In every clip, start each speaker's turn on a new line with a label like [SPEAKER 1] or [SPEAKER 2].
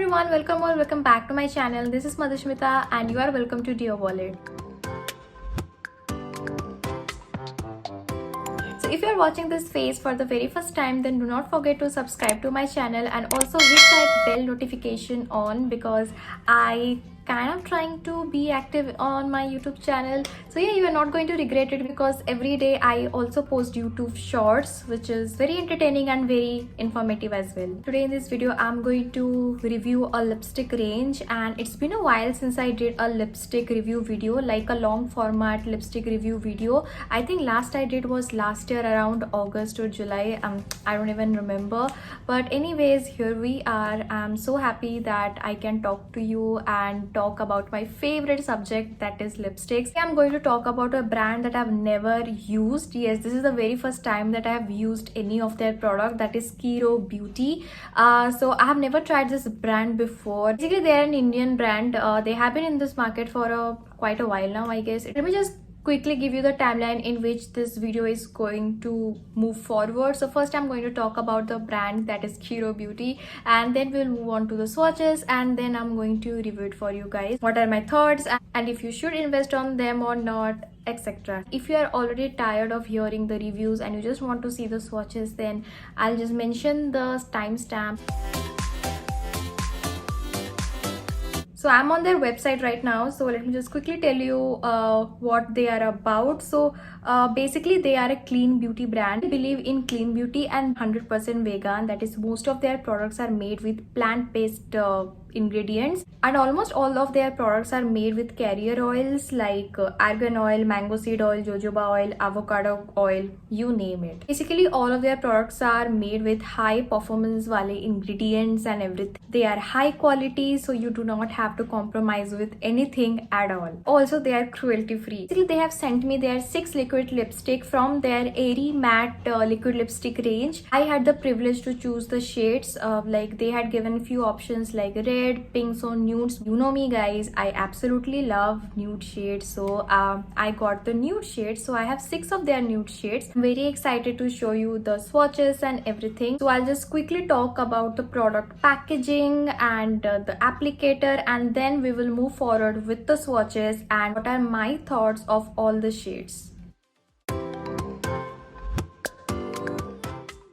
[SPEAKER 1] everyone, welcome or welcome back to my channel. This is Madhushmita and you are welcome to Dear Wallet. So if you are watching this face for the very first time, then do not forget to subscribe to my channel and also hit that bell notification on, because I kind of trying to be active on my YouTube channel. So yeah, you are not going to regret it, because every day I also post YouTube shorts, which is very entertaining and very informative as well. Today in this video I'm going to review a lipstick range, and it's been a while since I did a lipstick review video, like a long format lipstick review video. I think last I did was last year around August or July. I don't even remember, but anyways, here we are. I'm so happy that I can talk to you and talk about my favorite subject, that is lipsticks. I'm going to talk about a brand that I've never used. Yes, this is the very first time that I have used any of their product, that is Kiro Beauty. So I have never tried this brand before. Basically they are an Indian brand. They have been in this market for quite a while now, I guess. Let me just quickly give you the timeline in which this video is going to move forward. So first I'm going to talk about the brand, that is Kiro Beauty, and then we'll move on to the swatches, and then I'm going to review it for you guys. What are my thoughts and if you should invest on them or not, etc. If you are already tired of hearing the reviews and you just want to see the swatches, then I'll just mention the timestamp. So I'm on their website right now, so let me just quickly tell you what they are about. So basically they are a clean beauty brand. They believe in clean beauty and 100% vegan. That is, most of their products are made with plant-based ingredients, and almost all of their products are made with carrier oils like argan oil, mango seed oil, jojoba oil, avocado oil, you name it. Basically all of their products are made with high performance wale ingredients and everything. They are high quality, so you do not have to compromise with anything at all. Also they are cruelty free. Basically they have sent me their 6 liquid lipstick from their airy matte liquid lipstick range. I had the privilege to choose the shades. Like they had given a few options like red, pinks or nudes. You know me guys, I absolutely love nude shades, so I got the nude shades. So I have 6 of their nude shades. I'm very excited to show you the swatches and everything. So I'll just quickly talk about the product packaging and the applicator, and then we will move forward with the swatches and what are my thoughts of all the shades.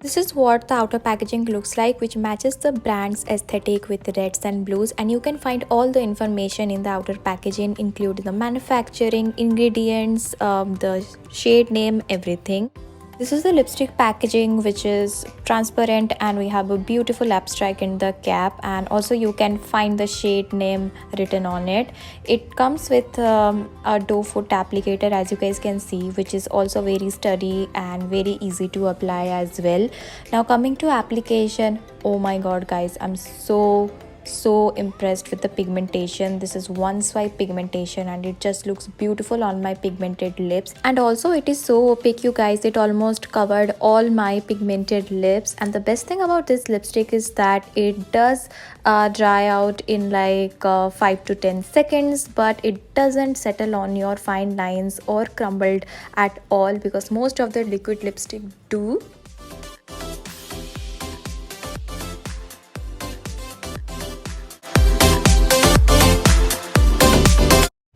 [SPEAKER 1] This is what the outer packaging looks like, which matches the brand's aesthetic with reds and blues, and you can find all the information in the outer packaging, including the manufacturing, ingredients, the shade name, everything. This is the lipstick packaging, which is transparent, and we have a beautiful abstract in the cap, and also you can find the shade name written on it. It comes with a doe foot applicator, as you guys can see, which is also very sturdy and very easy to apply as well. Now coming to application, oh my god guys, I'm so impressed with the pigmentation. This is one swipe pigmentation and it just looks beautiful on my pigmented lips, and also it is so opaque, you guys. It almost covered all my pigmented lips, and the best thing about this lipstick is that it does dry out in like 5 to 10 seconds, but it doesn't settle on your fine lines or crumbled at all, because most of the liquid lipstick do.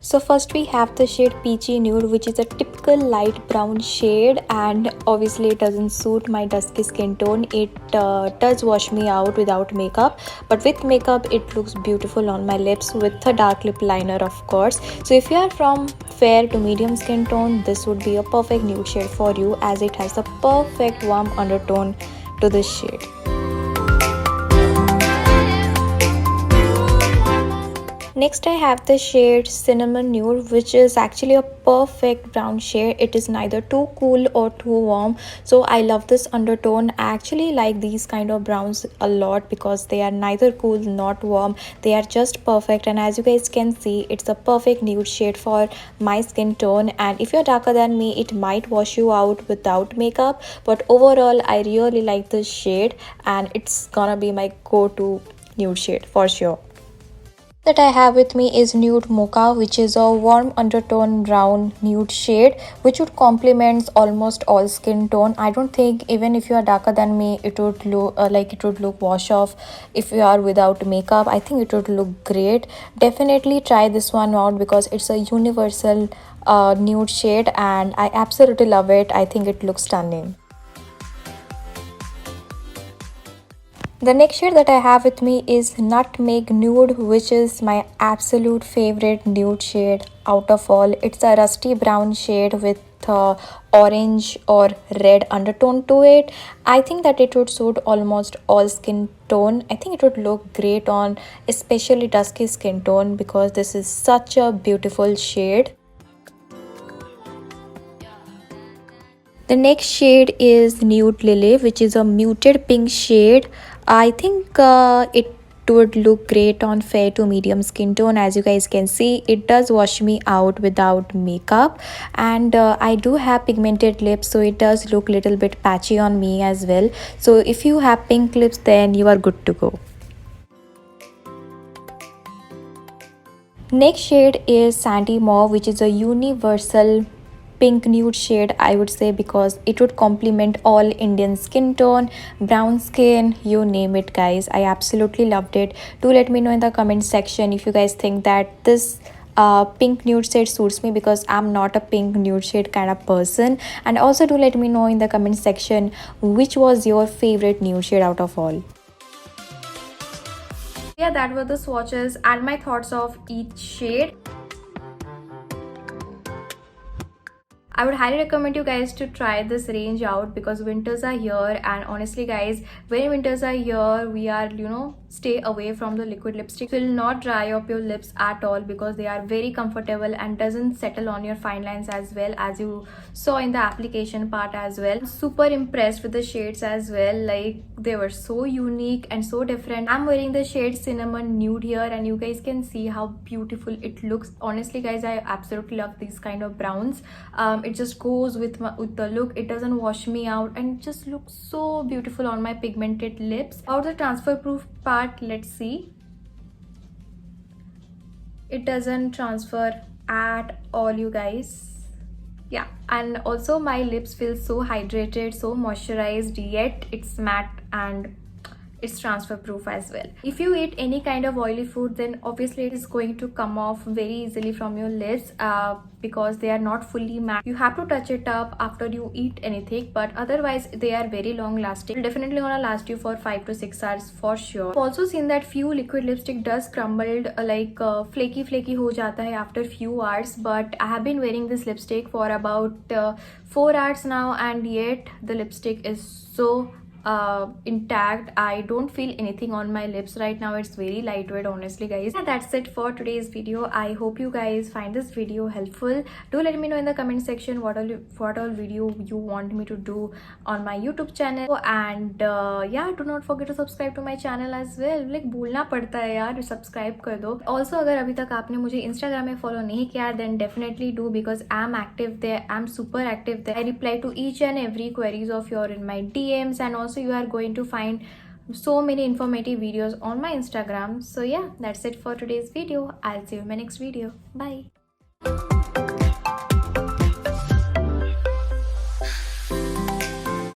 [SPEAKER 1] So first we have the shade Peachy Nude, which is a typical light brown shade, and obviously it doesn't suit my dusky skin tone. It does wash me out without makeup, but with makeup it looks beautiful on my lips with a dark lip liner, of course. So if you are from fair to medium skin tone, this would be a perfect nude shade for you, as it has a perfect warm undertone to this shade. Next I have the shade Cinnamon Nude, which is actually a perfect brown shade. It is neither too cool or too warm, so I love this undertone. I actually like these kind of browns a lot because they are neither cool not warm. They are just perfect, and as you guys can see, it's a perfect nude shade for my skin tone. And if you're darker than me, it might wash you out without makeup, but overall I really like this shade and it's gonna be my go-to nude shade for sure. That I have with me is Nude Mocha, which is a warm undertone brown nude shade, which would complement almost all skin tone. I don't think even if you are darker than me, it would look it would look wash off if you are without makeup. I think it would look great. Definitely try this one out because it's a universal nude shade, and I absolutely love it. I think it looks stunning. The next shade that I have with me is Nutmeg Nude, which is my absolute favorite nude shade out of all. It's a rusty brown shade with orange or red undertone to it. I think that it would suit almost all skin tone. I think it would look great on especially dusky skin tone because this is such a beautiful shade. The next shade is Nude Lily, which is a muted pink shade. I think it would look great on fair to medium skin tone. As you guys can see, it does wash me out without makeup, and I do have pigmented lips, so it does look little bit patchy on me as well. So if you have pink lips, then you are good to go. Next shade is Sandy Mauve, which is a universal pink nude shade, I would say, because it would complement all Indian skin tone, brown skin, you name it, guys. I absolutely loved it. Do let me know in the comment section if you guys think that this pink nude shade suits me, because I'm not a pink nude shade kind of person. And also do let me know in the comment section which was your favorite nude shade out of all. Yeah, that were the swatches and my thoughts of each shade. I would highly recommend you guys to try this range out because winters are here, and honestly guys, when winters are here, we are, stay away from the liquid lipstick. It will not dry up your lips at all because they are very comfortable and doesn't settle on your fine lines, as well as you saw in the application part as well. Super impressed with the shades as well. Like, they were so unique and so different. I'm wearing the shade Cinnamon Nude here, and you guys can see how beautiful it looks. Honestly guys, I absolutely love these kind of browns. It just goes with the look. It doesn't wash me out and it just looks so beautiful on my pigmented lips. About the transfer proof part, let's see. It doesn't transfer at all, you guys. Yeah, and also my lips feel so hydrated, so moisturized, yet it's matte and it's transfer proof as well. If you eat any kind of oily food, then obviously it is going to come off very easily from your lips because they are not fully matte. You have to touch it up after you eat anything, but otherwise they are very long lasting. Definitely gonna last you for 5 to 6 hours for sure. I've also seen that few liquid lipstick does crumbled flaky ho jata hai after few hours, but I have been wearing this lipstick for about 4 hours now, and yet the lipstick is so intact. I don't feel anything on my lips right now. It's very lightweight, honestly guys. And that's it for today's video. I hope you guys find this video helpful. Do let me know in the comment section what all video you want me to do on my YouTube channel. And yeah, do not forget to subscribe to my channel as well. Like, बोलना पड़ता है यार, subscribe कर दो. Also, अगर अभी तक आपने मुझे Instagram में follow नहीं किया, then definitely do, because I'm active there. I'm super active there. I reply to each and every queries of your in my DMs, and also you are going to find so many informative videos on my Instagram. So yeah, that's it for today's video. I'll see you in my next video. Bye.